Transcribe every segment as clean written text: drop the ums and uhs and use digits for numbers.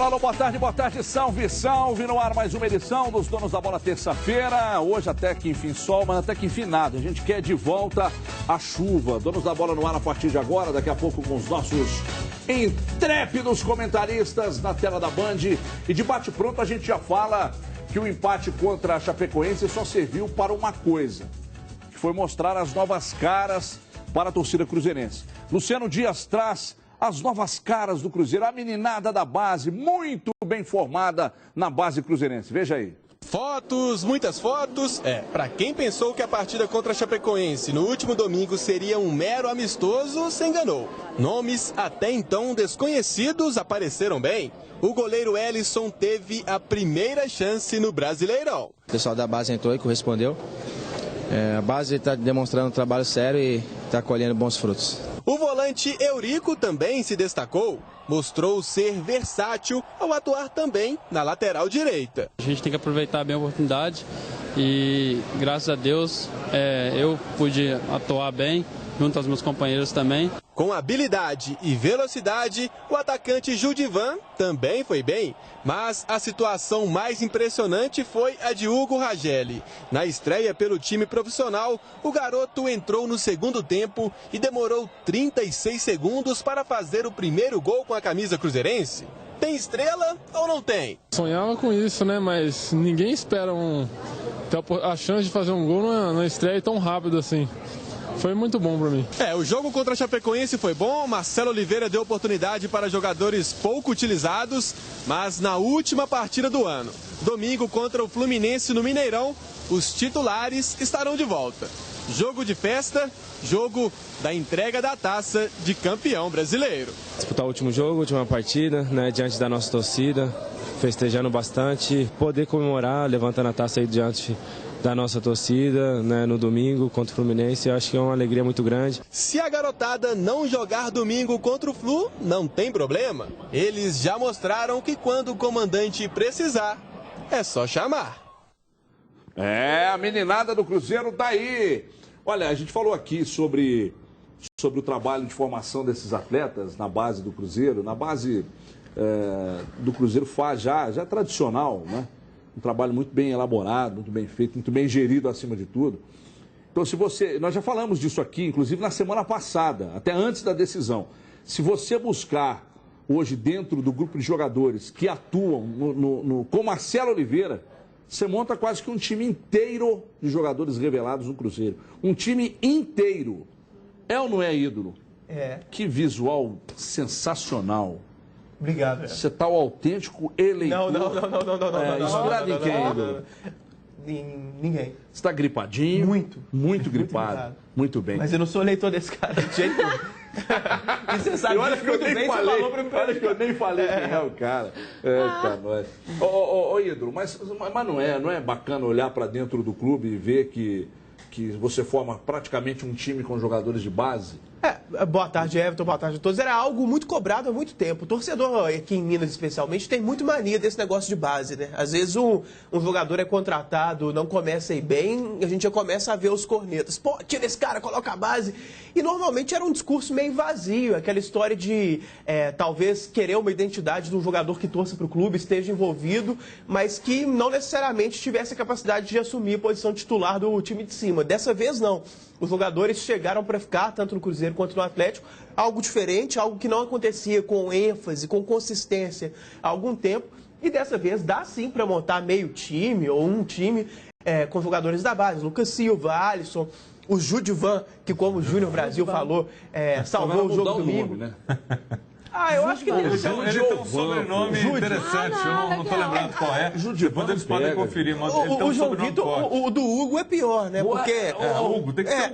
Alô, alô, boa tarde, salve, salve, no ar mais uma edição dos Donos da Bola terça-feira, hoje até que enfim sol, mas até que enfim nada, a gente quer de volta a chuva. Donos da Bola no ar a partir de agora, daqui a pouco com os nossos intrépidos comentaristas na tela da Band. E de bate-pronto a gente já fala que o empate contra a Chapecoense só serviu para uma coisa, que foi mostrar as novas caras para a torcida cruzeirense. Luciano Dias traz as novas caras do Cruzeiro, a meninada da base, muito bem formada na base cruzeirense. Veja aí. Fotos, muitas fotos. Para quem pensou que a partida contra a Chapecoense no último domingo seria um mero amistoso, se enganou. Nomes até então desconhecidos apareceram bem. O goleiro Elisson teve a primeira chance no Brasileirão. O pessoal da base entrou e correspondeu. A base está demonstrando um trabalho sério e está colhendo bons frutos. O volante Eurico também se destacou. Mostrou ser versátil ao atuar também na lateral direita. A gente tem que aproveitar bem a oportunidade e, graças a Deus, eu pude atuar bem, junto aos meus companheiros também. Com habilidade e velocidade, o atacante Judivan também foi bem, mas a situação mais impressionante foi a de Hugo Rageli. Na estreia pelo time profissional, o garoto entrou no segundo tempo e demorou 36 segundos para fazer o primeiro gol com a camisa cruzeirense. Tem estrela ou não tem? Sonhava com isso, né? Mas ninguém espera a chance de fazer um gol na estreia tão rápido assim. Foi muito bom para mim. O jogo contra a Chapecoense foi bom. Marcelo Oliveira deu oportunidade para jogadores pouco utilizados, mas na última partida do ano, domingo contra o Fluminense no Mineirão, os titulares estarão de volta. Jogo de festa, jogo da entrega da taça de campeão brasileiro. Disputar o último jogo, última partida, né, diante da nossa torcida, festejando bastante, poder comemorar, levantando a taça aí diante da nossa torcida, né, no domingo contra o Fluminense, eu acho que é uma alegria muito grande. Se a garotada não jogar domingo contra o Flu, não tem problema. Eles já mostraram que quando o comandante precisar, é só chamar. A meninada do Cruzeiro tá aí. Olha, a gente falou aqui sobre o trabalho de formação desses atletas na base do Cruzeiro. Na base do Cruzeiro faz já é tradicional, né? Um trabalho muito bem elaborado, muito bem feito, muito bem gerido acima de tudo. Então, nós já falamos disso aqui, inclusive na semana passada, até antes da decisão. Se você buscar hoje dentro do grupo de jogadores que atuam com Marcelo Oliveira, você monta quase que um time inteiro de jogadores revelados no Cruzeiro. Um time inteiro. É ou não é, ídolo? É. Que visual sensacional. Obrigado. Você tá o autêntico eleitor. Não. Inspirado em quem, ídolo? Ninguém. Você tá gripadinho? Muito Gripado. Muito bem. Mas eu não sou eleitor desse cara de jeito nenhum. E você sabe olha que eu nem falei, olha que eu nem falei quem é o cara. Eita, nós. Ô, ídolo, mas não é bacana olhar para dentro do clube e ver que você forma praticamente um time com jogadores de base? Boa tarde, Everton, boa tarde a todos. Era algo muito cobrado há muito tempo. O torcedor aqui em Minas, especialmente, tem muito mania desse negócio de base, né? Às vezes um jogador é contratado, não começa a ir bem, a gente já começa a ver os cornetas. Pô, tira esse cara, coloca a base. E normalmente era um discurso meio vazio, aquela história de talvez querer uma identidade de um jogador que torça para o clube, esteja envolvido, mas que não necessariamente tivesse a capacidade de assumir a posição titular do time de cima. Dessa vez, não. Os jogadores chegaram para ficar, tanto no Cruzeiro quanto no Atlético, algo diferente, algo que não acontecia com ênfase, com consistência há algum tempo. E dessa vez dá sim para montar meio time ou um time com jogadores da base. Lucas Silva, Alisson, o Judivan, que como o Júnior Brasil falou, salvou o jogo domingo. Nome, né? Eu acho que ele tem um sobrenome interessante, eu não estou lembrando qual é. Depois eles podem conferir, mas ele tem um sobrenome forte. O do Hugo é pior, né? Porque Hugo, tem que ser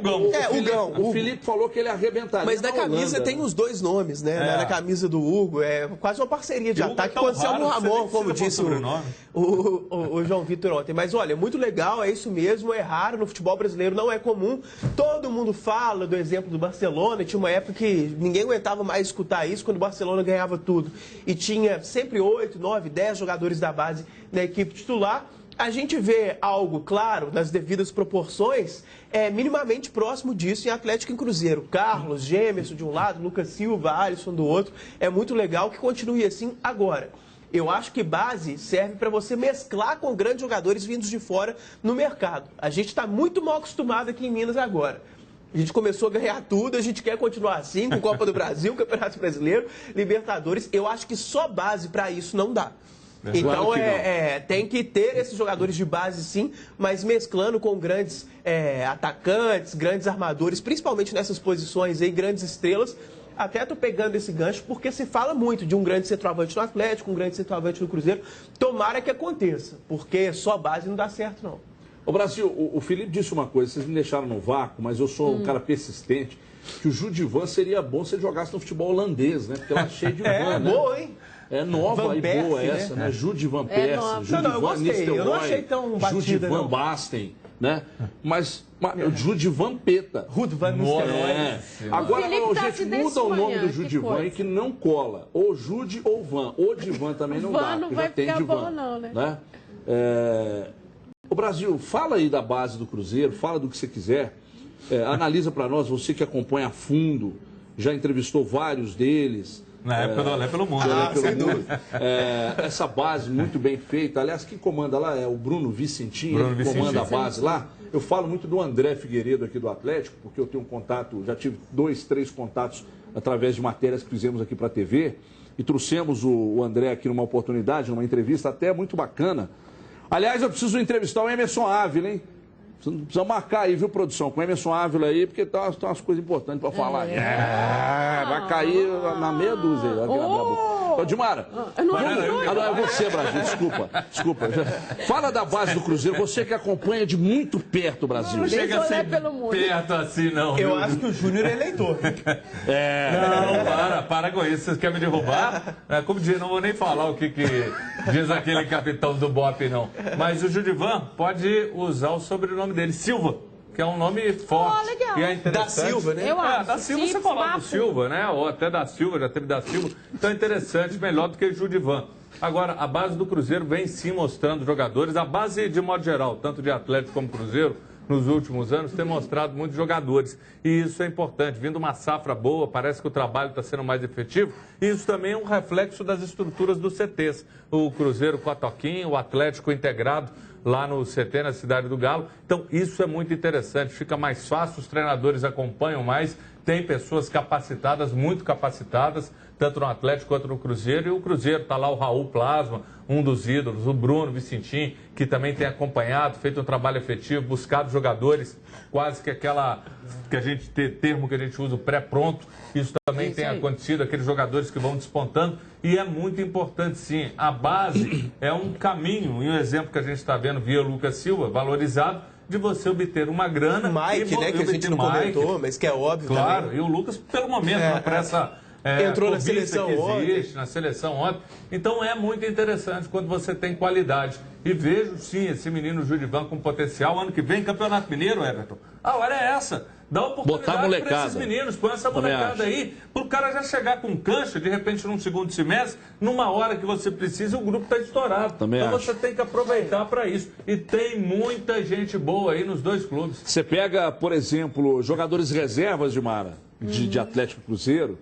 Hugão. O Felipe falou que ele arrebentaria. Mas na camisa tem os dois nomes, né? Na camisa do Hugo, é quase uma parceria de ataque com o Anselmo Ramon, como disse o João Vitor ontem. Mas olha, muito legal, é isso mesmo, é raro no futebol brasileiro, não é comum. Todo mundo fala do exemplo do Barcelona, tinha uma época que ninguém aguentava mais escutar isso, quando o Barcelona ganhava tudo e tinha sempre 8, 9, 10 jogadores da base na equipe titular. A gente vê algo, claro, nas devidas proporções, minimamente próximo disso em Atlético e em Cruzeiro. Carlos, Gemerson de um lado, Lucas Silva, Alisson do outro. É muito legal que continue assim agora. Eu acho que base serve para você mesclar com grandes jogadores vindos de fora no mercado. A gente está muito mal acostumado aqui em Minas agora. A gente começou a ganhar tudo, a gente quer continuar assim, com Copa do Brasil, Campeonato Brasileiro, Libertadores. Eu acho que só base para isso não dá. Então, tem que ter esses jogadores de base, sim, mas mesclando com grandes atacantes, grandes armadores, principalmente nessas posições aí, grandes estrelas. Até estou pegando esse gancho porque se fala muito de um grande centroavante no Atlético, um grande centroavante no Cruzeiro. Tomara que aconteça, porque só base não dá certo, não. Ô Brasil, o Felipe disse uma coisa, vocês me deixaram no vácuo, mas eu sou um cara persistente, que o Judivan seria bom se ele jogasse no futebol holandês, né? Porque lá é cheio de van, né? Boa, hein? É nova e boa essa, né? Judivan Persie, Judivan Nistelrooy, eu não achei tão batida, Judivan Basten, né? Mas Judivan Peta. Rudvan Nistelrooy. Agora, gente, muda o nome do Judivan e que não cola. Ou Jude ou Van. Ou Divan também não dá, não porque vai já tem ficar Divan. bom, não, né? O Brasil, fala aí da base do Cruzeiro, fala do que você quiser. Analisa para nós, você que acompanha a fundo, já entrevistou vários deles. Na época do Olé pelo Mundo. Essa base muito bem feita. Aliás, quem comanda lá é o Bruno Vicentinho, que comanda a base lá. Eu falo muito do André Figueiredo aqui do Atlético, porque eu tenho um contato, já tive 2, 3 contatos através de matérias que fizemos aqui para a TV. E trouxemos o André aqui numa oportunidade, numa entrevista até muito bacana. Aliás, eu preciso entrevistar o Emerson Ávila, hein? Precisa marcar aí, viu, produção? Com o Emerson Ávila aí, porque tem umas coisas importantes para falar. Vai cair na meia dúzia aí. Ô, Dimara. Não é você, Brasil. Desculpa. Fala da base do Cruzeiro. Você que acompanha de muito perto o Brasil. Não chega a ser perto assim, não. Eu acho que o Júnior é eleitor. Não, para com isso. Vocês querem me derrubar? Como diz, não vou nem falar o que diz aquele capitão do BOP, não. Mas o Judivan pode usar o sobrenome dele, Silva, que é um nome forte. Legal. E é interessante. Da Silva, né? Eu acho. Da Silva você falava do Silva, né? Ou até da Silva, já teve da Silva. Então é interessante, melhor do que o Judivan. Agora, a base do Cruzeiro vem sim mostrando jogadores. A base, de modo geral, tanto de Atlético como Cruzeiro, nos últimos anos, tem mostrado muitos jogadores. E isso é importante. Vindo uma safra boa, parece que o trabalho está sendo mais efetivo. E isso também é um reflexo das estruturas dos CTs. O Cruzeiro com a Toquinha, o Atlético integrado lá no CT, na Cidade do Galo. Então, isso é muito interessante. Fica mais fácil, os treinadores acompanham mais. Tem pessoas capacitadas, muito capacitadas, tanto no Atlético quanto no Cruzeiro. E o Cruzeiro está lá o Raul Plasma, um dos ídolos, o Bruno Vicentim, que também tem acompanhado, feito um trabalho efetivo, buscado jogadores, quase que aquela termo que a gente usa, o pré-pronto. Isso também tem acontecido, aqueles jogadores que vão despontando. E é muito importante, sim. A base é um caminho, e um exemplo que a gente está vendo via Lucas Silva, valorizado, de você obter uma grana. O Mike, né, que a gente não comentou, mas que é óbvio. Claro, também. E o Lucas, pelo momento, para essa... entrou na seleção ontem. Na seleção ontem. Então é muito interessante quando você tem qualidade. E vejo, sim, esse menino Judivan com potencial. Ano que vem, Campeonato Mineiro, Everton. A hora é essa. Dá oportunidade para esses meninos. Põe essa molecada aí. Para o cara já chegar com cancha, de repente, num segundo semestre, numa hora que você precisa, o grupo está estourado. Então você tem que aproveitar para isso. E tem muita gente boa aí nos dois clubes. Você pega, por exemplo, jogadores reservas de Mara, de Atlético Cruzeiro,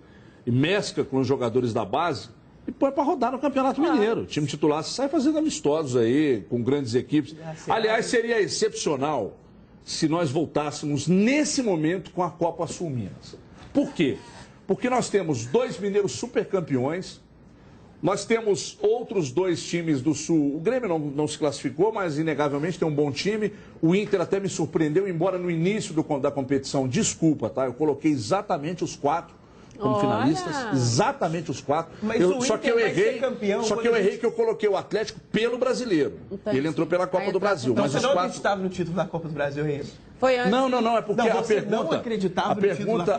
e mescla com os jogadores da base e põe para rodar no Campeonato Mineiro. O time titular sai fazendo amistosos aí, com grandes equipes. Aliás, seria excepcional se nós voltássemos nesse momento com a Copa Sul Minas. Por quê? Porque nós temos 2 mineiros supercampeões, nós temos outros 2 times do Sul. O Grêmio não se classificou, mas inegavelmente tem um bom time. O Inter até me surpreendeu, embora no início da competição, desculpa, tá? Eu coloquei exatamente os 4 como finalistas, exatamente os 4. Só que eu errei, que eu coloquei o Atlético pelo Brasileiro. Ele entrou pela Copa do Brasil. Então mas você os não 4... acreditava no título da Copa do Brasil, é isso? Foi antes. Não, é porque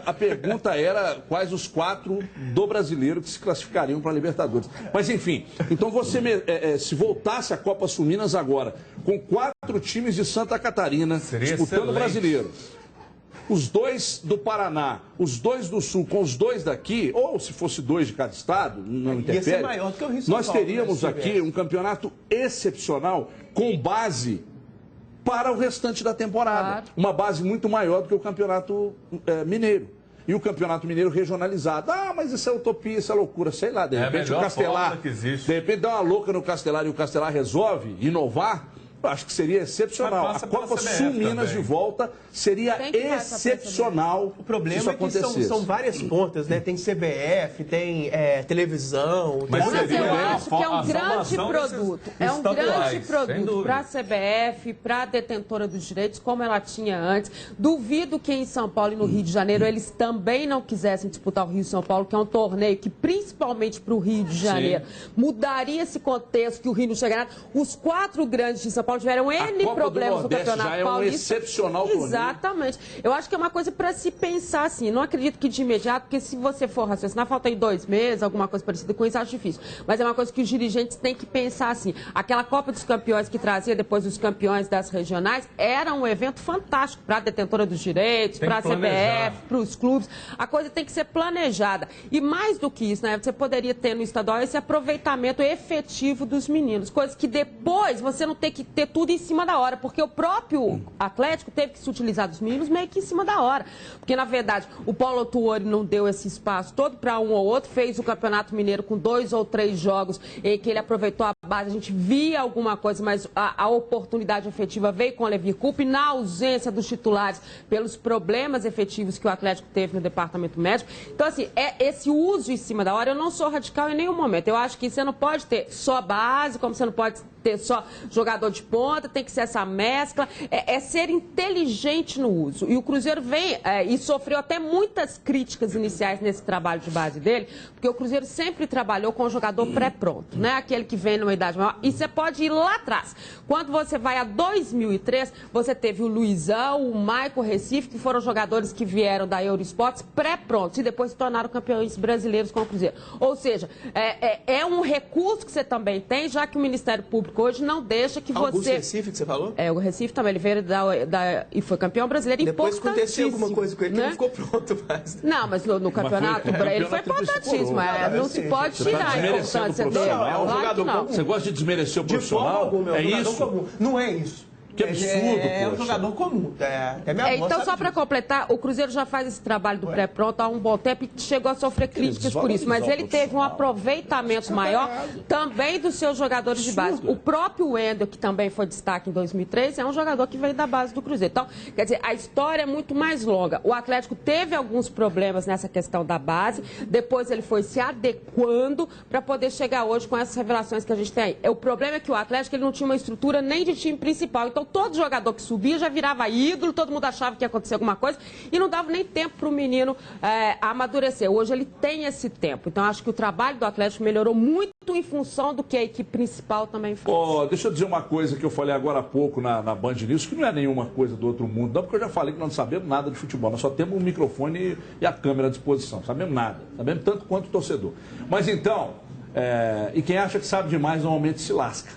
a pergunta era quais os 4 do Brasileiro que se classificariam para a Libertadores. Mas enfim, então você se voltasse a Copa Sul Minas agora, com 4 times de Santa Catarina disputando o Brasileiro, os 2 do Paraná, os 2 do Sul com os 2 daqui, ou se fosse 2 de cada estado, não interfere. Ia ser maior do que o Rio Nós teríamos aqui um campeonato excepcional com base para o restante da temporada. Uma base muito maior do que o Campeonato Mineiro. e o Campeonato Mineiro regionalizado. Ah, mas isso é utopia, isso é loucura, sei lá, de repente o Castelar, de repente dá uma louca no Castelar e o Castelar resolve inovar. Eu acho que seria excepcional. A Copa Sul Minas de volta seria excepcional. O problema é que são várias pontas, né? Tem CBF, tem televisão. Mas eu acho que é um grande produto. É um grande produto para a CBF, para a detentora dos direitos, como ela tinha antes. Duvido que em São Paulo e no Rio de Janeiro eles também não quisessem disputar o Rio e São Paulo, que é um torneio que, principalmente para o Rio de Janeiro, mudaria esse contexto que o Rio não chega nada. Os 4 grandes de São Paulo tiveram N problemas no Campeonato já é Paulista. Um excepcional torneio. Exatamente. Eu acho que é uma coisa para se pensar assim. Não acredito que de imediato, porque se você for raciocinar, falta aí 2 meses, alguma coisa parecida com isso, acho difícil. Mas é uma coisa que os dirigentes têm que pensar assim. Aquela Copa dos Campeões que trazia depois os campeões das regionais era um evento fantástico para a detentora dos direitos, para a CBF, para os clubes. A coisa tem que ser planejada. E mais do que isso, né, você poderia ter no estadual esse aproveitamento efetivo dos meninos. Coisa que depois você não tem que ter tudo em cima da hora, porque o próprio Atlético teve que se utilizar dos meninos meio que em cima da hora. Porque, na verdade, o Paulo Autuori não deu esse espaço todo para um ou outro, fez o Campeonato Mineiro com 2 ou 3 jogos em que ele aproveitou a base, a gente via alguma coisa, mas a oportunidade efetiva veio com o Levir Coupe, na ausência dos titulares, pelos problemas efetivos que o Atlético teve no departamento médico. Então, assim, esse uso em cima da hora, eu não sou radical em nenhum momento. Eu acho que você não pode ter só base, como você não pode ter só jogador de ponta, tem que ser essa mescla, é ser inteligente no uso. E o Cruzeiro vem e sofreu até muitas críticas iniciais nesse trabalho de base dele, porque o Cruzeiro sempre trabalhou com o jogador pré-pronto, né? Aquele que vem numa idade maior. E você pode ir lá atrás. Quando você vai a 2003, você teve o Luizão, o Maico Recife, que foram jogadores que vieram da Eurosports pré-prontos e depois se tornaram campeões brasileiros com o Cruzeiro. Ou seja, é um recurso que você também tem, já que o Ministério Público hoje não deixa que Augusto você... Recife que você falou? O Recife também, ele veio e foi campeão brasileiro. Depois aconteceu alguma coisa com ele, né? Que não ficou pronto mais. Não, mas no campeonato, ele foi importantíssimo. Não se pode tirar a importância dele. É um jogador comum. Você gosta de desmerecer o profissional? É isso? Comum. Não é isso. Que absurdo, é um jogador comum. Então, só para completar, o Cruzeiro já faz esse trabalho do pré-pronto há um bom tempo e chegou a sofrer críticas por isso. Mas ele teve um aproveitamento maior também dos seus jogadores de base. O próprio Wendel, que também foi destaque em 2003, é um jogador que veio da base do Cruzeiro. Então, quer dizer, a história é muito mais longa. O Atlético teve alguns problemas nessa questão da base, depois ele foi se adequando para poder chegar hoje com essas revelações que a gente tem aí. O problema é que o Atlético ele não tinha uma estrutura nem de time principal. Então, todo jogador que subia já virava ídolo, todo mundo achava que ia acontecer alguma coisa e não dava nem tempo para o menino amadurecer. Hoje ele tem esse tempo. Então, acho que o trabalho do Atlético melhorou muito em função do que a equipe principal também fez. Deixa eu dizer uma coisa que eu falei agora há pouco na Band News, que não é nenhuma coisa do outro mundo, não, porque eu já falei que nós não sabemos nada de futebol. Nós só temos um microfone e a câmera à disposição. Sabemos nada. Sabemos tanto quanto o torcedor. Mas então, e quem acha que sabe demais normalmente se lasca.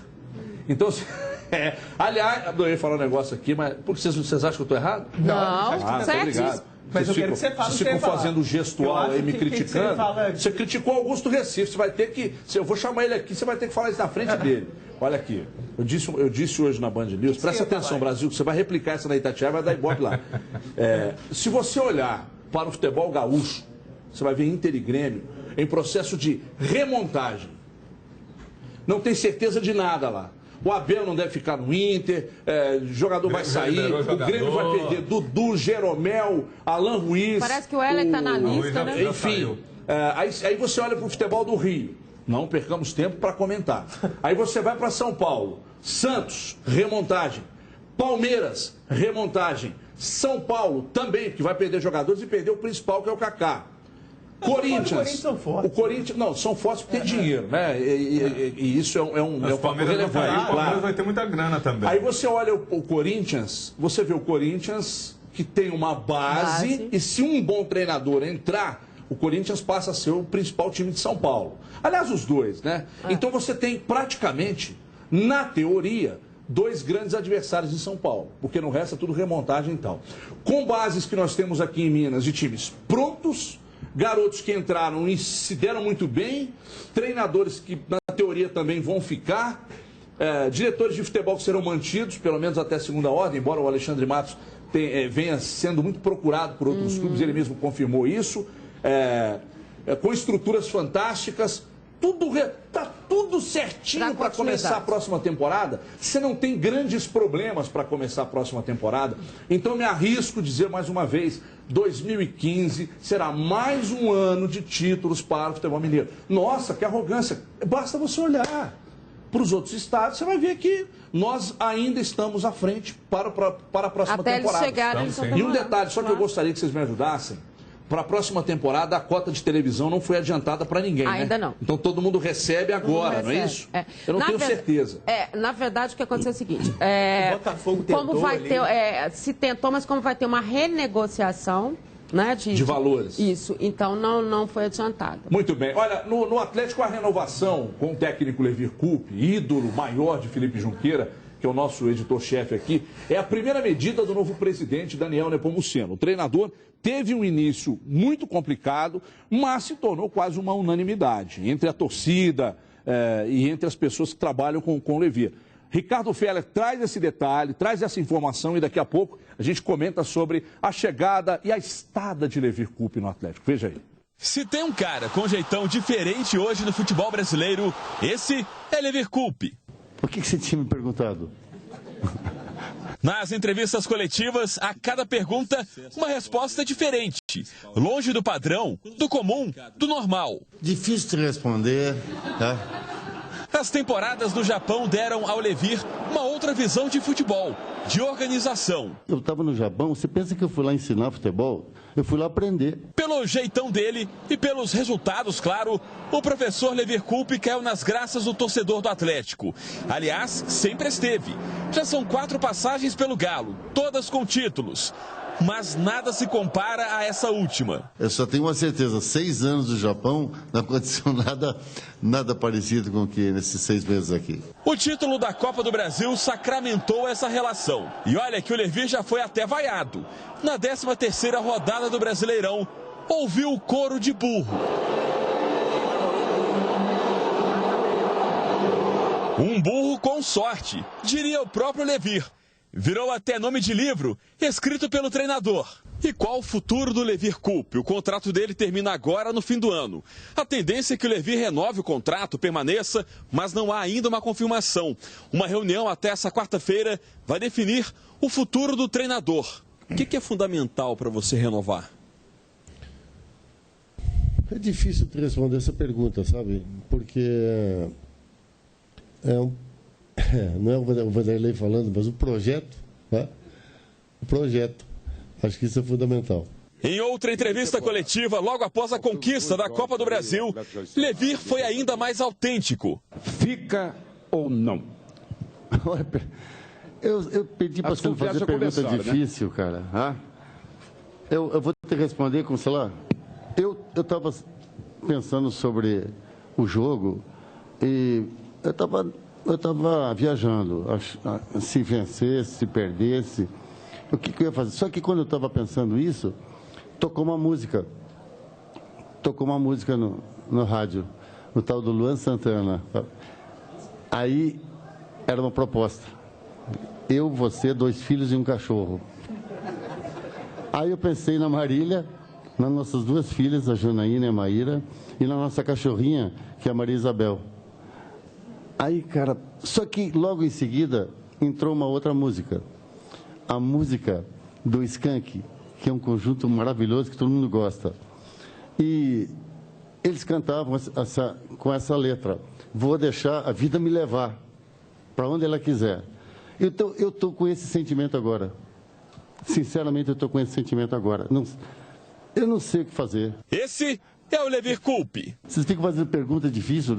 Então, aliás, eu ia falar um negócio aqui, mas porque vocês acham que eu estou errado? Não, certo. Mas eu quero que você fale. Vocês ficam fazendo gestual aí, me criticando. Você criticou Augusto Recife, você vai ter que... Eu vou chamar ele aqui, você vai ter que falar isso na frente dele. Olha aqui, eu disse hoje na Band News, presta atenção, Brasil, que você vai replicar essa na Itatiaia, vai dar ibope lá. Se você olhar para o futebol gaúcho, você vai ver Inter e Grêmio em processo de remontagem. Não tem certeza de nada lá. O Abel não deve ficar no Inter, o jogador vai sair, o Grêmio vai perder Dudu, Jeromel, Alan Ruiz. Parece que o Heller está na lista, né? Enfim, aí você olha para o futebol do Rio. Não percamos tempo para comentar. Aí você vai para São Paulo. Santos, remontagem. Palmeiras, remontagem. São Paulo também, que vai perder jogadores e perder o principal, que é o Kaká. Corinthians. O Corinthians, não, são fortes porque tem dinheiro, né? E isso é um fator relevante. O Palmeiras vai ter muita grana também. Aí você olha o Corinthians, você vê o Corinthians que tem uma base e se um bom treinador entrar, o Corinthians passa a ser o principal time de São Paulo. Aliás, os dois, né? Então você tem praticamente, na teoria, 2 grandes adversários em São Paulo, porque no resto é tudo remontagem e tal. Com bases que nós temos aqui em Minas de times prontos, garotos que entraram e se deram muito bem, treinadores que na teoria também vão ficar, diretores de futebol que serão mantidos, pelo menos até segunda ordem, embora o Alexandre Matos venha sendo muito procurado por outros clubes, ele mesmo confirmou isso, com estruturas fantásticas, tá tudo certinho para começar a próxima temporada. Você não tem grandes problemas para começar a próxima temporada. Então me arrisco a dizer mais uma vez, 2015 será mais um ano de títulos para o futebol mineiro. Nossa, que arrogância! Basta você olhar para os outros estados, você vai ver que nós ainda estamos à frente para a próxima temporada. Eles chegarem, E um detalhe, só que eu gostaria que vocês me ajudassem. Para a próxima temporada, a cota de televisão não foi adiantada para ninguém, Ainda né? não. Então todo mundo recebe agora, não é isso? Eu não tenho certeza. Na verdade, o que aconteceu é o seguinte. O Botafogo tentou como vai ali. se tentou, mas como vai ter uma renegociação, né, de valores. Isso, então não foi adiantado. Muito bem. Olha, no Atlético, a renovação com o técnico Levir Coupe, ídolo maior de Felipe Junqueira, que é o nosso editor-chefe aqui, é a primeira medida do novo presidente Daniel Nepomuceno. O treinador teve um início muito complicado, mas se tornou quase uma unanimidade entre a torcida e entre as pessoas que trabalham com o Levir. Ricardo Feller traz esse detalhe, traz essa informação e daqui a pouco a gente comenta sobre a chegada e a estada de Levir Coupe no Atlético. Veja aí. Se tem um cara com jeitão diferente hoje no futebol brasileiro, esse é Levir Coupe. Por que você tinha me perguntado? Nas entrevistas coletivas, a cada pergunta, uma resposta diferente. Longe do padrão, do comum, do normal. Difícil de responder, tá? As temporadas do Japão deram ao Levir uma outra visão de futebol, de organização. Eu estava no Japão, você pensa que eu fui lá ensinar futebol? Eu fui lá aprender. Pelo jeitão dele e pelos resultados, claro, o professor Levir Coupe caiu nas graças do torcedor do Atlético. Aliás, sempre esteve. Já são 4 passagens pelo Galo, todas com títulos. Mas nada se compara a essa última. Eu só tenho uma certeza, 6 anos do Japão não aconteceu nada parecido com o que nesses 6 meses aqui. O título da Copa do Brasil sacramentou essa relação. E olha que o Levir já foi até vaiado. Na 13ª rodada do Brasileirão, ouviu o coro de burro. Um burro com sorte, diria o próprio Levir. Virou até nome de livro, escrito pelo treinador. E qual o futuro do Levir Coupe? O contrato dele termina agora no fim do ano. A tendência é que o Levir renove o contrato, permaneça, mas não há ainda uma confirmação. Uma reunião até essa quarta-feira vai definir o futuro do treinador. O que é fundamental para você renovar? É difícil de responder essa pergunta, sabe? Porque não é o Vanderlei falando, mas o projeto, né? O projeto. Acho que isso é fundamental. Em outra entrevista coletiva, logo após a conquista da Copa do Brasil, Levir foi ainda mais autêntico. Fica ou não? Eu pedi para você não fazer pergunta difícil, né? Cara. Ah? Eu vou te responder com, sei lá, eu estava pensando sobre o jogo e eu estava viajando, se vencesse, se perdesse, o que eu ia fazer? Só que quando eu estava pensando isso, tocou uma música no rádio, no tal do Luan Santana. Aí era uma proposta. Eu, você, 2 filhos e um cachorro. Aí eu pensei na Marília, nas nossas 2 filhas, a Janaína e a Maíra, e na nossa cachorrinha, que é a Maria Isabel. Aí, cara, só que logo em seguida entrou uma outra música. A música do Skank, que é um conjunto maravilhoso que todo mundo gosta. E eles cantavam com essa letra. Vou deixar a vida me levar para onde ela quiser. Então, eu estou com esse sentimento agora. Sinceramente, eu estou com esse sentimento agora. Eu não sei o que fazer. Esse é o Levir Coupe. Vocês ficam fazendo pergunta difícil.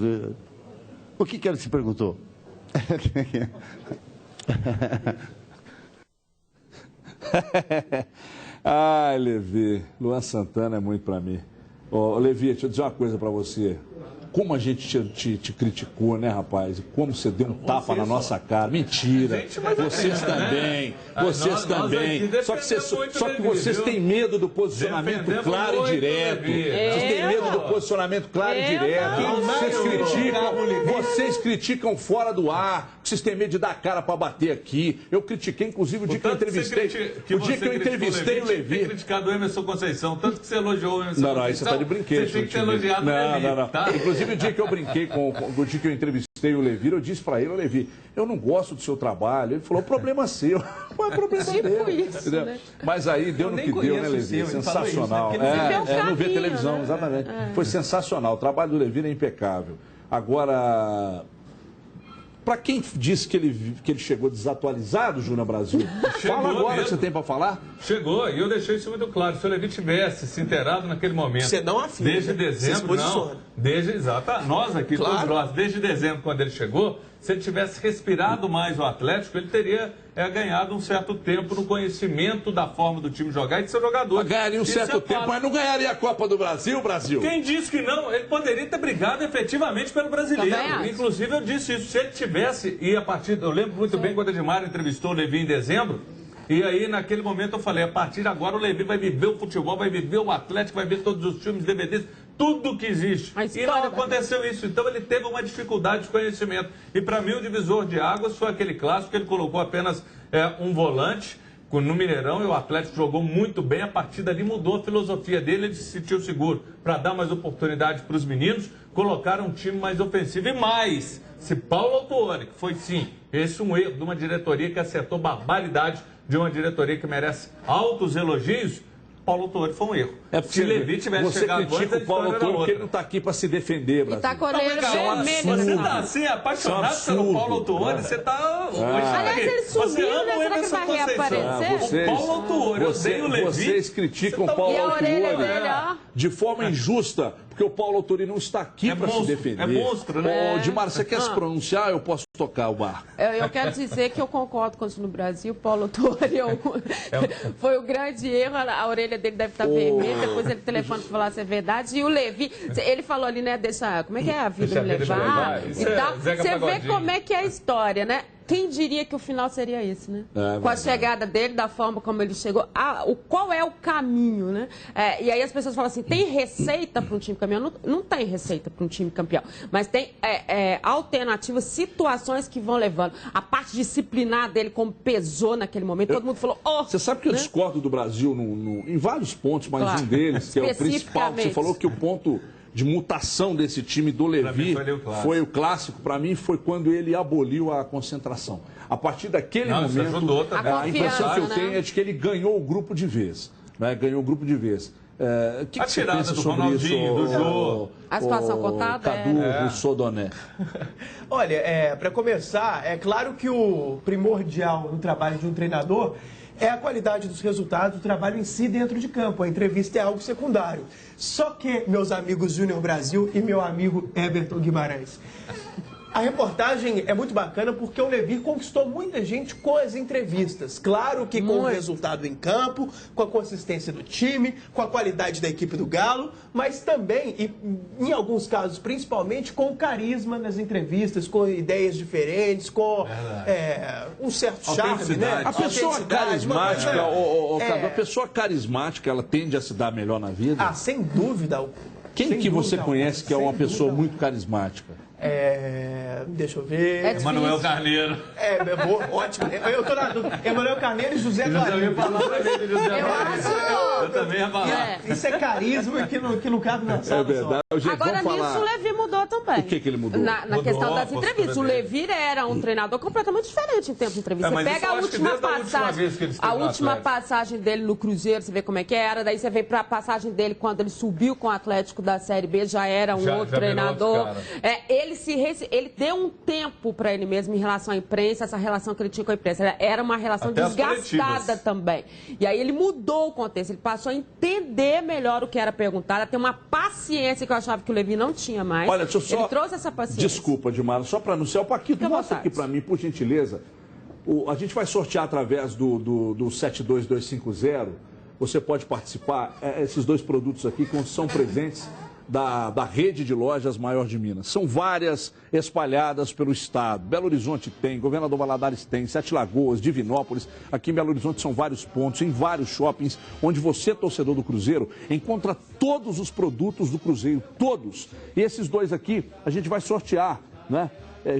O que era que se perguntou? Ai, Levir. Luan Santana é muito para mim. Ô, Levir, deixa eu dizer uma coisa para você. como a gente te criticou, né, rapaz? Como você deu um tapa na nossa cara. Mentira. Vocês também. Vocês também. Só que vocês têm medo do posicionamento claro e direto. Vocês têm medo do posicionamento claro e direto. Vocês criticam fora do ar. Vocês têm medo de dar cara para bater aqui. Eu critiquei, inclusive, o dia que eu entrevistei o Levi. Tem criticado o Emerson Conceição, tanto que você elogiou o Emerson Conceição. Não, isso tá de brinquedo. Você tem que ter elogiado o Levi. Não. Tá? Inclusive, o dia que eu brinquei o dia que eu entrevistei o Levi, eu disse para ele, Levi, eu não gosto do seu trabalho. Ele falou, o problema é seu. Qual é o problema dele? Isso, né? Mas aí deu no que deu, né, Levi? Sensacional. Não vê televisão, né? Exatamente. Foi sensacional. O trabalho do Levi é impecável. Agora, para quem disse que ele chegou desatualizado, Júnior Brasil, fala agora mesmo. Que você tem para falar. Chegou, e eu deixei isso muito claro. Se o Levi tivesse se inteirado naquele momento, você não afirma, desde dezembro, não. Nós aqui, claro. Todos nós, desde dezembro, quando ele chegou, se ele tivesse respirado mais o Atlético, ele teria ganhado um certo tempo no conhecimento da forma do time jogar e de seu jogador. Ganharia um certo tempo, mas não ganharia a Copa do Brasil, Brasil? Quem disse que não? Ele poderia ter brigado efetivamente pelo brasileiro. Inclusive, eu disse isso. Se ele tivesse, e a partir... Eu lembro muito bem quando a Edmar entrevistou o Levi em dezembro, e aí, naquele momento, eu falei, a partir de agora, o Levi vai viver o futebol, vai viver o Atlético, vai ver todos os filmes, DVDs, tudo que existe. E não aconteceu isso. Então, ele teve uma dificuldade de conhecimento. E, para mim, o divisor de águas foi aquele clássico que ele colocou apenas um volante no Mineirão, e o Atlético jogou muito bem. A partir dali mudou a filosofia dele, ele se sentiu seguro para dar mais oportunidade para os meninos, colocar um time mais ofensivo. E mais, se Paulo Autuori, que foi sim, esse um erro de uma diretoria que acertou barbaridade, de uma diretoria que merece altos elogios, Paulo Autuori foi um erro. Se Levi tivesse chegado antes, você critica o Paulo Autuori porque ele não está aqui para se defender, Brasil. E tá colhendo Você está assim, apaixonado pelo Paulo Autuori, você está... Aliás, ele sumiu, né? Será que vai reaparecer? O Paulo Autuori, eu dei o Levi... Vocês criticam o Paulo Autuori de forma injusta, porque o Paulo Autuori não está aqui para se defender. É monstro, né? Dimar, você quer se pronunciar? Eu posso tocar o barco. Eu quero dizer que eu concordo com isso no Brasil. Paulo Autuori foi o grande erro. A orelha dele deve estar vermelha. Depois ele telefona para falar se é verdade. E o Levi, ele falou ali, né? Como é que é a vida me levar? E tal. Você vê como é que é a história, né? Quem diria que o final seria esse, né? Com a chegada dele, da forma como ele chegou. Qual é o caminho, né? E aí as pessoas falam assim, tem receita para um time campeão? Não tem receita para um time campeão. Mas tem alternativas, situações que vão levando. A parte disciplinar dele, como pesou naquele momento, todo mundo falou... Você sabe que eu discordo do Brasil em vários pontos, mas um deles, que é o principal, que você falou que o ponto... de mutação desse time do Levi foi o clássico. Para mim, foi quando ele aboliu a concentração. A partir daquele momento, a impressão que eu tenho é de que ele ganhou o grupo de vez. Né? Ganhou o grupo de vez. O que você pensa sobre isso? Do Jô. A situação contada? Cadu Russodoné. Olha, para começar, é claro que o primordial no trabalho de um treinador é a qualidade dos resultados, o trabalho em si dentro de campo. A entrevista é algo secundário. Só que, meus amigos Júnior Brasil e meu amigo Everton Guimarães, a reportagem é muito bacana porque o Levi conquistou muita gente com as entrevistas. Claro que com o resultado em campo, com a consistência do time, com a qualidade da equipe do Galo, mas também, e em alguns casos principalmente, com o carisma nas entrevistas, com ideias diferentes, com um certo charme, né? A pessoa carismática, Cadu, a pessoa carismática, ela tende a se dar melhor na vida? Ah, sem dúvida. Quem que você conhece que é uma pessoa muito carismática? Deixa eu ver. Emanuel Carneiro. Ótimo. Eu tô na dúvida. Emanuel Carneiro e José Clarinho. Eu também ia falar. Isso é carisma que não cabe na sala. É verdade. Agora nisso o Levi mudou também. O que ele mudou? Na questão das entrevistas. O Levi era um treinador completamente diferente em termos de entrevista. Você pega a última passagem dele no Cruzeiro, você vê como é que era. Daí você vem para a passagem dele quando ele subiu com o Atlético da Série B, já era um outro treinador. Ele deu um tempo para ele mesmo em relação à imprensa, essa relação que ele tinha com a imprensa. Era uma relação desgastada também. E aí ele mudou o contexto, ele passou a entender melhor o que era perguntado, a ter uma paciência que eu achava que o Levi não tinha mais. Olha, deixa eu só... Ele trouxe essa paciência. Desculpa, Dimara, só para anunciar. O Paquito, mostra aqui para mim, por gentileza. A gente vai sortear através do 72250. Você pode participar. Esses dois produtos aqui são presentes da rede de lojas Maior de Minas. São várias espalhadas pelo estado. Belo Horizonte tem, Governador Valadares tem, Sete Lagoas, Divinópolis. Aqui em Belo Horizonte são vários pontos, em vários shoppings, onde você, torcedor do Cruzeiro, encontra todos os produtos do Cruzeiro, todos. E esses dois aqui a gente vai sortear, né?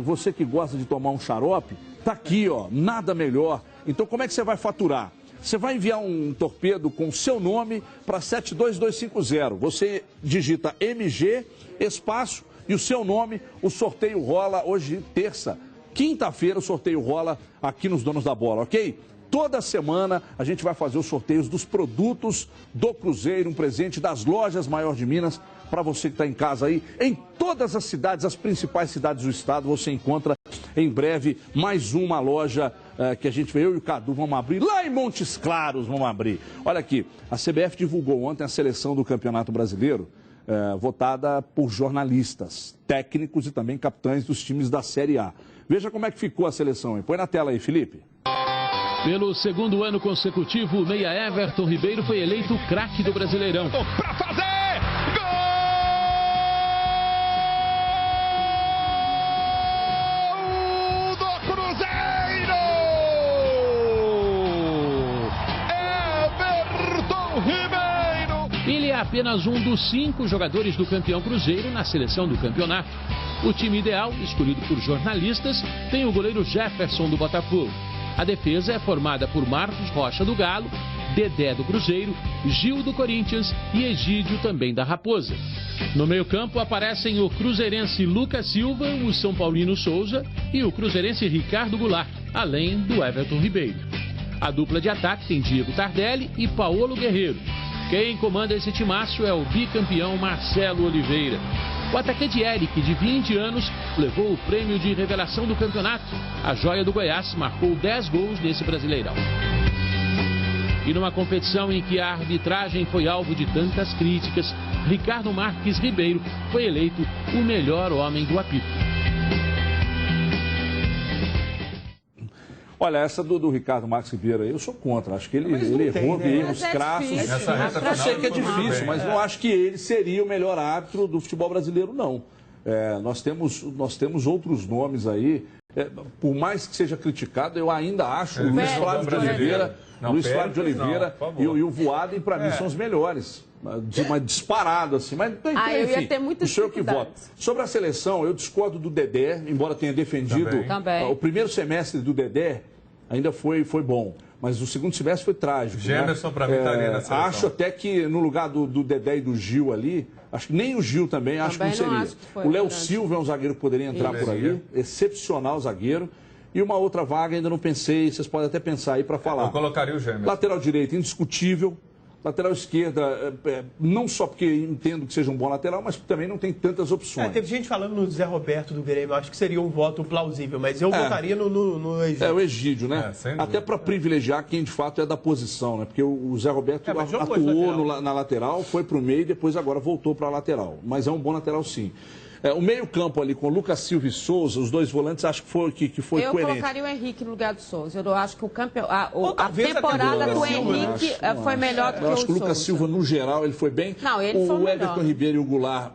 Você que gosta de tomar um xarope, tá aqui, ó, nada melhor. Então como é que você vai faturar? Você vai enviar um torpedo com o seu nome para 72250. Você digita MG, espaço e o seu nome. O sorteio rola hoje, terça. Quinta-feira o sorteio rola aqui nos Donos da Bola, ok? Toda semana a gente vai fazer os sorteios dos produtos do Cruzeiro, um presente das lojas Maior de Minas. Para você que está em casa aí, em todas as cidades, as principais cidades do estado, você encontra em breve mais uma loja que a gente, eu e o Cadu, vamos abrir lá em Montes Claros, vamos abrir. Olha aqui, a CBF divulgou ontem a seleção do Campeonato Brasileiro, votada por jornalistas, técnicos e também capitães dos times da Série A. Veja como é que ficou a seleção, hein? Põe na tela aí, Felipe. Pelo segundo ano consecutivo, o meia Everton Ribeiro foi eleito o craque do Brasileirão. Pra fazer! Ele é apenas um dos 5 jogadores do campeão Cruzeiro na seleção do campeonato. O time ideal, escolhido por jornalistas, tem o goleiro Jefferson do Botafogo. A defesa é formada por Marcos Rocha do Galo, Dedé do Cruzeiro, Gil do Corinthians e Egídio também da Raposa. No meio-campo aparecem o cruzeirense Lucas Silva, o São Paulino Souza e o cruzeirense Ricardo Goulart, além do Everton Ribeiro. A dupla de ataque tem Diego Tardelli e Paulo Guerreiro. Quem comanda esse timaço é o bicampeão Marcelo Oliveira. O atacante Eric, de 20 anos, levou o prêmio de revelação do campeonato. A joia do Goiás marcou 10 gols nesse Brasileirão. E numa competição em que a arbitragem foi alvo de tantas críticas, Ricardo Marques Ribeiro foi eleito o melhor homem do apito. Olha, essa do Ricardo Marques Ribeiro aí, eu sou contra. Acho que ele errou, erros crassos. Eu sei que é difícil, mas não acho que ele seria o melhor árbitro do futebol brasileiro, não. Nós temos outros nomes aí. Por mais que seja criticado, eu ainda acho o Luiz Flávio de Oliveira e o Voaden, para mim, são os melhores. Disparado, assim. Mas, enfim, eu ia ter muita que vota. Sobre a seleção, eu discordo do Dedé, embora tenha defendido. Também. O primeiro semestre do Dedé ainda foi bom, mas o segundo semestre foi trágico. Gemerson, para mim, está ali na seleção. Acho até que no lugar do Dedé e do Gil ali, acho que nem o Gil também, acho que não seria. O Léo Silva é um zagueiro que poderia entrar por ali, excepcional zagueiro. E uma outra vaga ainda não pensei, vocês podem até pensar aí para falar. Eu colocaria o Gemerson. Lateral direito, indiscutível. Lateral esquerda, não só porque entendo que seja um bom lateral, mas também não tem tantas opções. Teve gente falando no Zé Roberto do Grêmio, acho que seria um voto plausível, mas eu votaria no Egídio. O Egídio, né? Até para privilegiar quem de fato é da posição, né? Porque o Zé Roberto atuou na lateral, foi para o meio e depois agora voltou para a lateral. Mas é um bom lateral, sim. O meio-campo ali com Lucas Silva e Souza, os dois volantes, acho que foi coerente. Eu colocaria o Henrique no lugar do Souza. Eu acho que a temporada do Henrique foi melhor do que o Souza. Eu acho que o Lucas Silva, no geral, ele foi bem. Não, ele foi o Everton Ribeiro e o Goulart,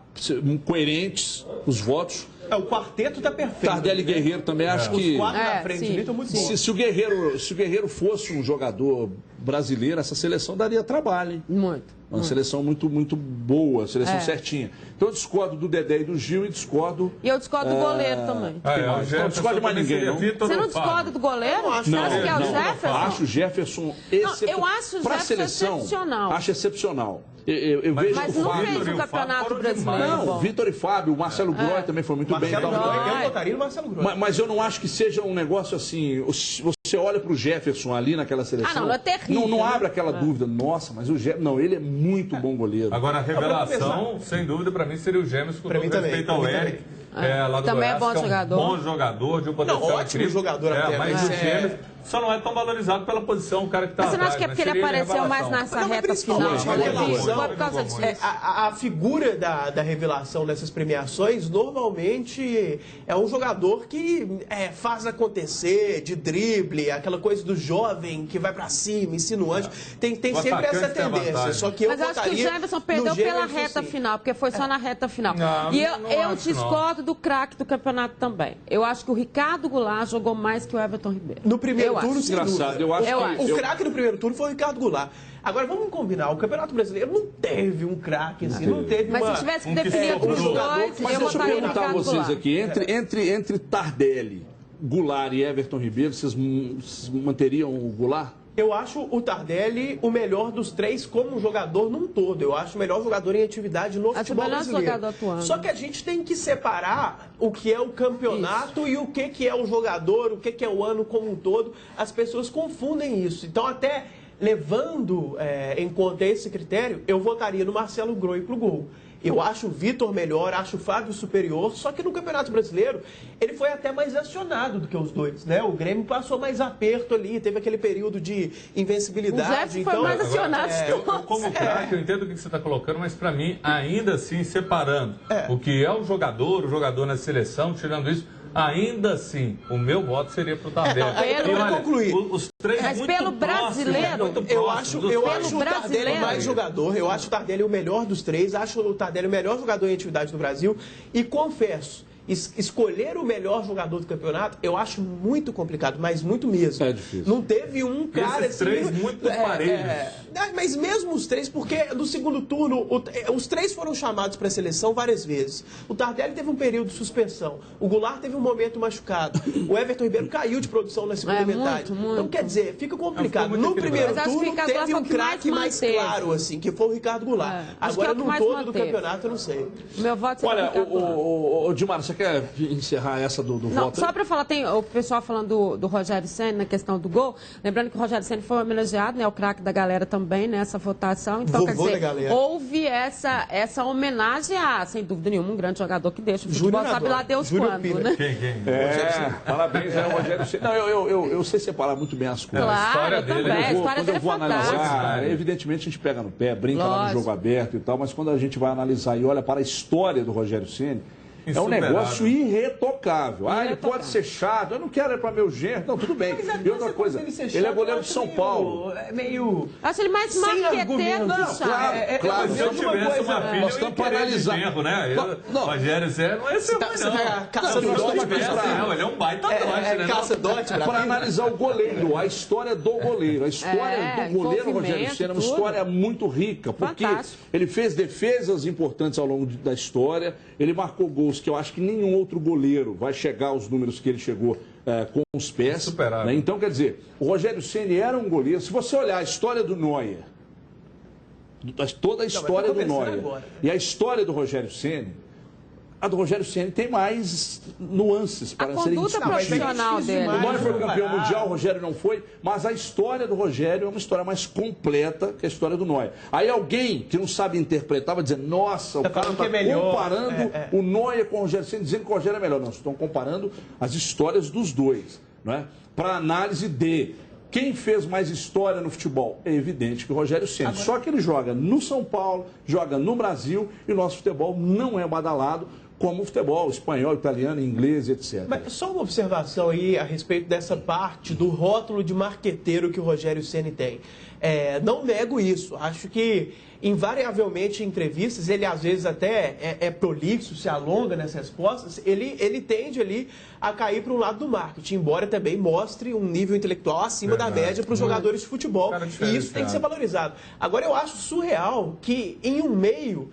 coerentes, os votos. O quarteto está perfeito. Tardelli e Guerreiro também, acho que... Os 4 na frente estão muito bons. Se o Guerreiro fosse um jogador brasileiro, essa seleção daria trabalho, hein? Muito. Uma seleção muito, muito boa, seleção certinha. Então eu discordo do Dedé e do Gil e discordo... E eu discordo do goleiro também. Não discordo de mais ninguém, não. Você não discorda do goleiro? Você acha que é o Jefferson? Acho o Jefferson excepcional. Eu acho o Jefferson excepcional. Acho excepcional. Eu vejo mas não fez o Campeonato Brasileiro. Não, Vitor e Fábio, o Marcelo Groy também foi muito bem. Eu votaria no Marcelo Groy. Mas eu não acho que seja um negócio assim... Você olha para o Jefferson ali naquela seleção... não é terrível. Não abre aquela dúvida. Nossa, mas o Jefferson... Não, ele é muito bom goleiro. Agora, a revelação, sem dúvida, para mim, seria o Gemerson, com todo respeito ao Eric. Lá do também Goiás, é bom jogador. Um bom jogador, de um potencial ótimo jogador até. Mas o Gemerson só não é tão valorizado pela posição, o cara que está Mas você não acha que é porque ele apareceu mais nessa reta final? Foi por causa disso. A figura da revelação dessas premiações, normalmente, é um jogador que faz acontecer, de drible, aquela coisa do jovem que vai pra cima, insinuante. Tem sempre essa tendência. Só que mas eu acho que o Jefferson perdeu pela reta final, porque foi só na reta final. E eu discordo do craque do campeonato também. Eu acho que o Ricardo Goulart jogou mais que o Everton Ribeiro. No primeiro turno, sem engraçado, dúvida. O craque do primeiro turno foi o Ricardo Goulart. Agora, vamos combinar, o Campeonato Brasileiro não teve um craque, assim, não teve mas se tivesse que definir os dois, mas deixa eu perguntar a vocês aqui, entre Tardelli, Goulart e Everton Ribeiro, vocês manteriam o Goulart? Eu acho o Tardelli o melhor dos três como jogador num todo. Eu acho o melhor jogador em atividade no futebol brasileiro. Só que a gente tem que separar o que é o campeonato e o que é o jogador, o que é o ano como um todo. As pessoas confundem isso. Então, até levando em conta esse critério, eu votaria no Marcelo Groi pro gol. Eu acho o Vitor melhor, acho o Fábio superior, só que no Campeonato Brasileiro ele foi até mais acionado do que os dois, né? O Grêmio passou mais aperto ali, teve aquele período de invencibilidade. O Zé foi mais acionado. Como craque, eu entendo o que você está colocando, mas para mim, ainda assim, separando o que é o jogador na seleção, tirando isso, ainda assim, o meu voto seria pro Tardelli. Para concluir. Os três mas muito pelo brasileiro, eu acho o Tardelli mais jogador, eu acho o Tardelli o melhor dos três, acho o Tardelli o melhor jogador em atividade no Brasil e confesso, escolher o melhor jogador do campeonato, eu acho muito complicado, mas muito mesmo. É difícil. Não teve um cara esses três muito parelhos. Mas mesmo os três, porque no segundo turno, os três foram chamados para a seleção várias vezes. O Tardelli teve um período de suspensão. O Goulart teve um momento machucado. O Everton Ribeiro caiu de produção na segunda metade. Muito. Então, quer dizer, fica complicado. No primeiro turno, teve um craque mais claro, assim, que foi o Ricardo Goulart. Agora, no todo do campeonato, eu não sei. Meu voto seria Olha, o Dilmar, você quer encerrar essa do voto? Só para falar, tem o pessoal falando do Rogério Ceni na questão do gol. Lembrando que o Rogério Ceni foi homenageado, né? O craque da galera também, nessa votação. Então, quer dizer, houve essa homenagem a, sem dúvida nenhuma, um grande jogador que deixa o futebol, sabe lá Deus quando, né? Quem? Parabéns, Rogério Ceni. Não, eu sei separar muito bem as coisas. Claro, também. A história dele é fantástica. Evidentemente, a gente pega no pé, brinca lá no jogo aberto e tal, mas quando a gente vai analisar e olha para a história do Rogério Ceni, é um negócio irretocável. Ele pode ser chato, eu não quero ir para meu genro. Não, tudo bem. E outra coisa, ele é goleiro de São Paulo. É meio... Acho ele mais marqueteiro do chato. Claro, se eu tivesse uma filha, nós estamos para analisar. Rogério Ceni não é seu não. Ele é um baita dote, né? Caça-dote. Para analisar o goleiro, a história do goleiro. A história do goleiro Rogério Ceni é uma história muito rica, porque ele fez defesas importantes ao longo da história, ele marcou gols que eu acho que nenhum outro goleiro vai chegar aos números que ele chegou com os pés. Né? Então, quer dizer, o Rogério Ceni era um goleiro. Se você olhar a história do Neuer, toda a história do Neuer e a história do Rogério Ceni, a do Rogério Ceni tem mais nuances para serem discutidas. Profissional dele. O Neuer foi campeão mundial, o Rogério não foi, mas a história do Rogério é uma história mais completa que a história do Neuer. Aí alguém que não sabe interpretar vai dizer, nossa, o cara está comparando o Neuer com o Rogério Ceni, dizendo que o Rogério é melhor. Não, estão comparando as histórias dos dois, né? Para análise de quem fez mais história no futebol. É evidente que o Rogério Ceni. Só que ele joga no São Paulo, joga no Brasil e o nosso futebol não é badalado como o futebol espanhol, italiano, inglês, etc. Mas só uma observação aí a respeito dessa parte do rótulo de marqueteiro que o Rogério Ceni tem. Não nego isso. Acho que, invariavelmente, em entrevistas, ele às vezes até é prolixo, se alonga nas respostas, ele tende ali a cair para um lado do marketing, embora também mostre um nível intelectual acima da média para os jogadores de futebol. E isso tem que ser valorizado. Agora, eu acho surreal que em um meio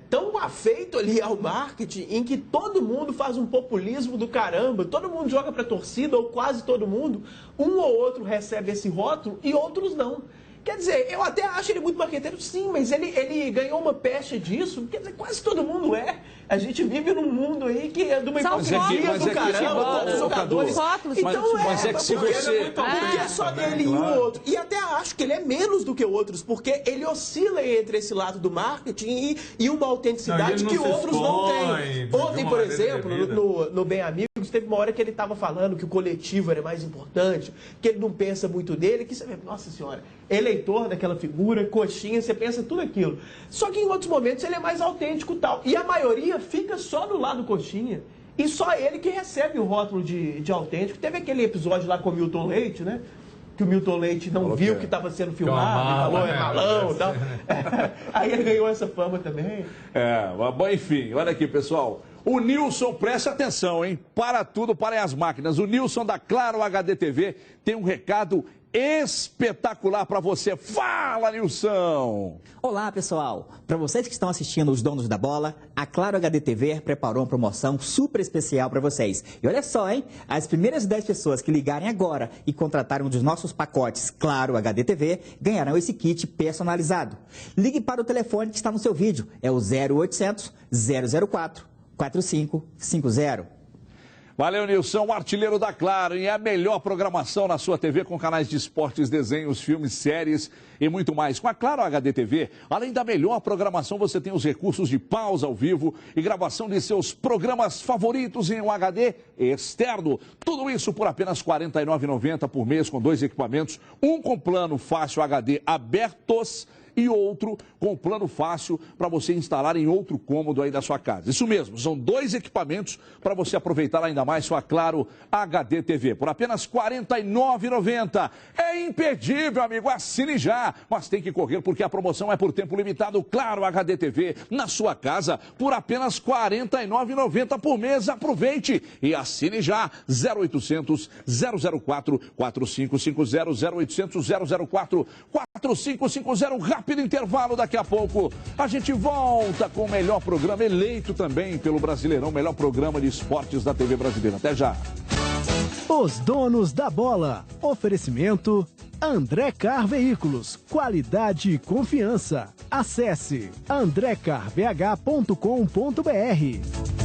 tão afeito ali ao marketing, em que todo mundo faz um populismo do caramba, todo mundo joga para a torcida, ou quase todo mundo, um ou outro recebe esse rótulo e outros não. Quer dizer, eu até acho ele muito marqueteiro, sim, mas ele ganhou uma pecha disso. Quer dizer, quase todo mundo é. A gente vive num mundo aí que é de uma hipocrisia do caramba, todos os jogadores. Então mas é que se você... Porque é só ele e o outro. E até acho que ele é menos do que outros, porque ele oscila entre esse lado do marketing e uma autenticidade que outros não têm. Ontem, por exemplo, no Bem Amigo, Teve uma hora que ele estava falando que o coletivo era mais importante, que ele não pensa muito nele, que você vê, nossa senhora, eleitor daquela figura, coxinha, você pensa tudo aquilo. Só que em outros momentos ele é mais autêntico e tal. E a maioria fica só do lado coxinha. E só ele que recebe o rótulo de autêntico. Teve aquele episódio lá com o Milton Leite, né? Que o Milton Leite não viu que estava sendo filmado, e falou, é malão e tal. Aí ele ganhou essa fama também. Bom, enfim, olha aqui, pessoal. O Nilson, preste atenção, hein? Para tudo, parem as máquinas. O Nilson da Claro HD TV tem um recado espetacular para você. Fala, Nilson! Olá, pessoal. Para vocês que estão assistindo Os Donos da Bola, a Claro HD TV preparou uma promoção super especial para vocês. E olha só, hein? As primeiras 10 pessoas que ligarem agora e contratarem um dos nossos pacotes Claro HD TV ganharão esse kit personalizado. Ligue para o telefone que está no seu vídeo. É o 0800 004 4550. Valeu, Nilson, o artilheiro da Claro, e a melhor programação na sua TV com canais de esportes, desenhos, filmes, séries e muito mais. Com a Claro HD TV, além da melhor programação, você tem os recursos de pausa ao vivo e gravação de seus programas favoritos em um HD externo. Tudo isso por apenas R$ 49,90 por mês com 2 equipamentos, um com plano fácil HD abertos e outro com plano fácil para você instalar em outro cômodo aí da sua casa. Isso mesmo, são 2 equipamentos para você aproveitar ainda mais sua Claro HD TV. Por apenas R$ 49,90. É imperdível, amigo, assine já. Mas tem que correr porque a promoção é por tempo limitado. Claro HD TV na sua casa por apenas R$ 49,90 por mês. Aproveite e assine já. 0800 004 4550, 0800 004 4550. Rápido intervalo, daqui a pouco a gente volta com o melhor programa, eleito também pelo Brasileirão, melhor programa de esportes da TV brasileira. Até já. Os Donos da Bola. Oferecimento André Car Veículos. Qualidade e confiança. Acesse andrecarbh.com.br.